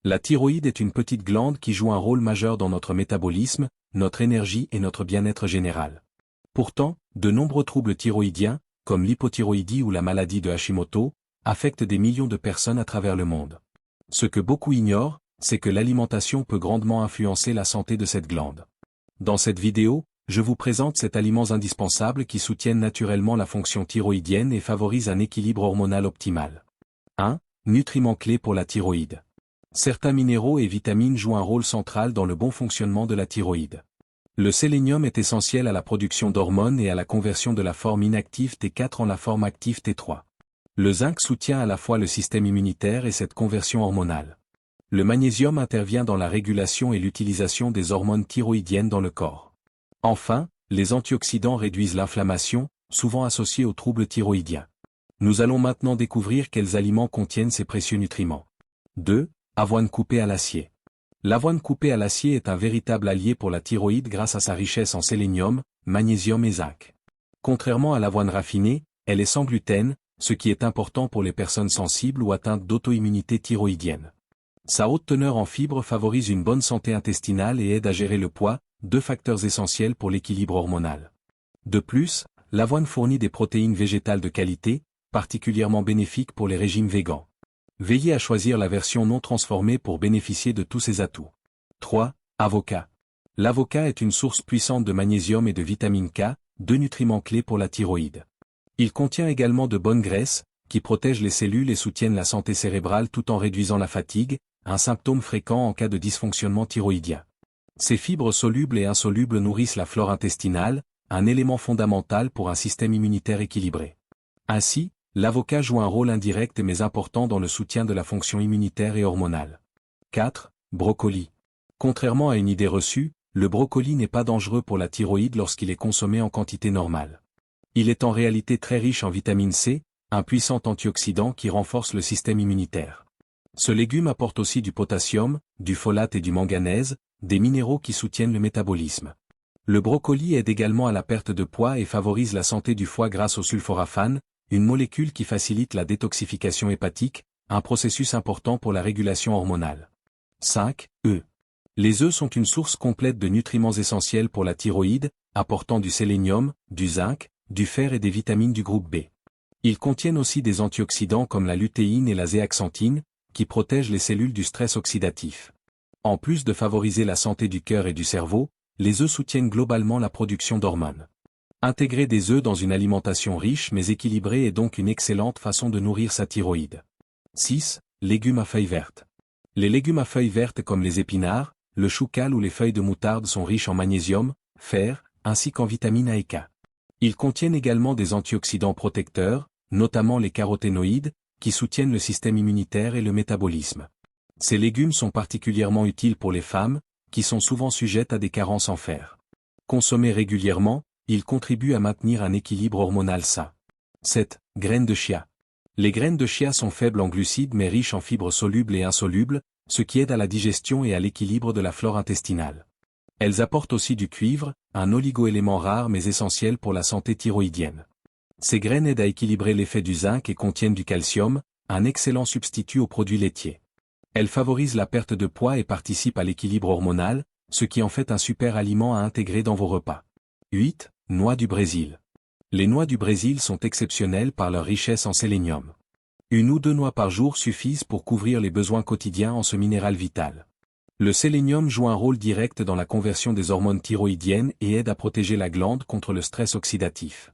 La thyroïde est une petite glande qui joue un rôle majeur dans notre métabolisme, notre énergie et notre bien-être général. Pourtant, de nombreux troubles thyroïdiens, comme l'hypothyroïdie ou la maladie de Hashimoto, affectent des millions de personnes à travers le monde. Ce que beaucoup ignorent, c'est que l'alimentation peut grandement influencer la santé de cette glande. Dans cette vidéo, je vous présente 7 aliments indispensables qui soutiennent naturellement la fonction thyroïdienne et favorisent un équilibre hormonal optimal. 1. Nutriments clés pour la thyroïde. Certains minéraux et vitamines jouent un rôle central dans le bon fonctionnement de la thyroïde. Le sélénium est essentiel à la production d'hormones et à la conversion de la forme inactive T4 en la forme active T3. Le zinc soutient à la fois le système immunitaire et cette conversion hormonale. Le magnésium intervient dans la régulation et l'utilisation des hormones thyroïdiennes dans le corps. Enfin, les antioxydants réduisent l'inflammation, souvent associée aux troubles thyroïdiens. Nous allons maintenant découvrir quels aliments contiennent ces précieux nutriments. 2. Avoine coupée à l'acier. L'avoine coupée à l'acier est un véritable allié pour la thyroïde grâce à sa richesse en sélénium, magnésium et zinc. Contrairement à l'avoine raffinée, elle est sans gluten, ce qui est important pour les personnes sensibles ou atteintes d'auto-immunité thyroïdienne. Sa haute teneur en fibres favorise une bonne santé intestinale et aide à gérer le poids, 2 facteurs essentiels pour l'équilibre hormonal. De plus, l'avoine fournit des protéines végétales de qualité, particulièrement bénéfiques pour les régimes végans. Veillez à choisir la version non transformée pour bénéficier de tous ces atouts. 3. Avocat. L'avocat est une source puissante de magnésium et de vitamine K, 2 nutriments clés pour la thyroïde. Il contient également de bonnes graisses, qui protègent les cellules et soutiennent la santé cérébrale tout en réduisant la fatigue, un symptôme fréquent en cas de dysfonctionnement thyroïdien. Ces fibres solubles et insolubles nourrissent la flore intestinale, un élément fondamental pour un système immunitaire équilibré. Ainsi, l'avocat joue un rôle indirect mais important dans le soutien de la fonction immunitaire et hormonale. 4. Brocoli. Contrairement à une idée reçue, le brocoli n'est pas dangereux pour la thyroïde lorsqu'il est consommé en quantité normale. Il est en réalité très riche en vitamine C, un puissant antioxydant qui renforce le système immunitaire. Ce légume apporte aussi du potassium, du folate et du manganèse, des minéraux qui soutiennent le métabolisme. Le brocoli aide également à la perte de poids et favorise la santé du foie grâce au sulforaphane, une molécule qui facilite la détoxification hépatique, un processus important pour la régulation hormonale. 5. Œufs. Les œufs sont une source complète de nutriments essentiels pour la thyroïde, apportant du sélénium, du zinc, du fer et des vitamines du groupe B. Ils contiennent aussi des antioxydants comme la lutéine et la zéaxanthine, qui protègent les cellules du stress oxydatif. En plus de favoriser la santé du cœur et du cerveau, les œufs soutiennent globalement la production d'hormones. Intégrer des œufs dans une alimentation riche mais équilibrée est donc une excellente façon de nourrir sa thyroïde. 6. Légumes à feuilles vertes. Les légumes à feuilles vertes comme les épinards, le choucal ou les feuilles de moutarde sont riches en magnésium, fer, ainsi qu'en vitamine A et K. Ils contiennent également des antioxydants protecteurs, notamment les caroténoïdes, qui soutiennent le système immunitaire et le métabolisme. Ces légumes sont particulièrement utiles pour les femmes, qui sont souvent sujettes à des carences en fer. Consommés régulièrement, ils contribuent à maintenir un équilibre hormonal sain. 7. Graines de chia. Les graines de chia sont faibles en glucides mais riches en fibres solubles et insolubles, ce qui aide à la digestion et à l'équilibre de la flore intestinale. Elles apportent aussi du cuivre, un oligoélément rare mais essentiel pour la santé thyroïdienne. Ces graines aident à équilibrer l'effet du zinc et contiennent du calcium, un excellent substitut aux produits laitiers. Elles favorisent la perte de poids et participent à l'équilibre hormonal, ce qui en fait un super aliment à intégrer dans vos repas. 8. Noix du Brésil. Les noix du Brésil sont exceptionnelles par leur richesse en sélénium. 1 ou 2 noix par jour suffisent pour couvrir les besoins quotidiens en ce minéral vital. Le sélénium joue un rôle direct dans la conversion des hormones thyroïdiennes et aide à protéger la glande contre le stress oxydatif.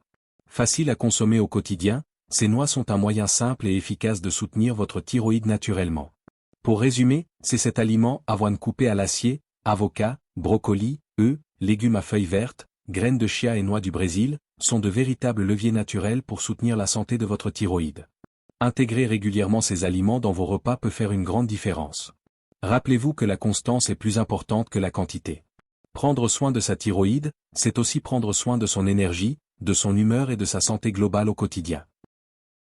Facile à consommer au quotidien, ces noix sont un moyen simple et efficace de soutenir votre thyroïde naturellement. Pour résumer, c'est cet aliment, avoine coupée à l'acier, avocat, brocoli, œufs, légumes à feuilles vertes, graines de chia et noix du Brésil, sont de véritables leviers naturels pour soutenir la santé de votre thyroïde. Intégrer régulièrement ces aliments dans vos repas peut faire une grande différence. Rappelez-vous que la constance est plus importante que la quantité. Prendre soin de sa thyroïde, c'est aussi prendre soin de son énergie, de son humeur et de sa santé globale au quotidien.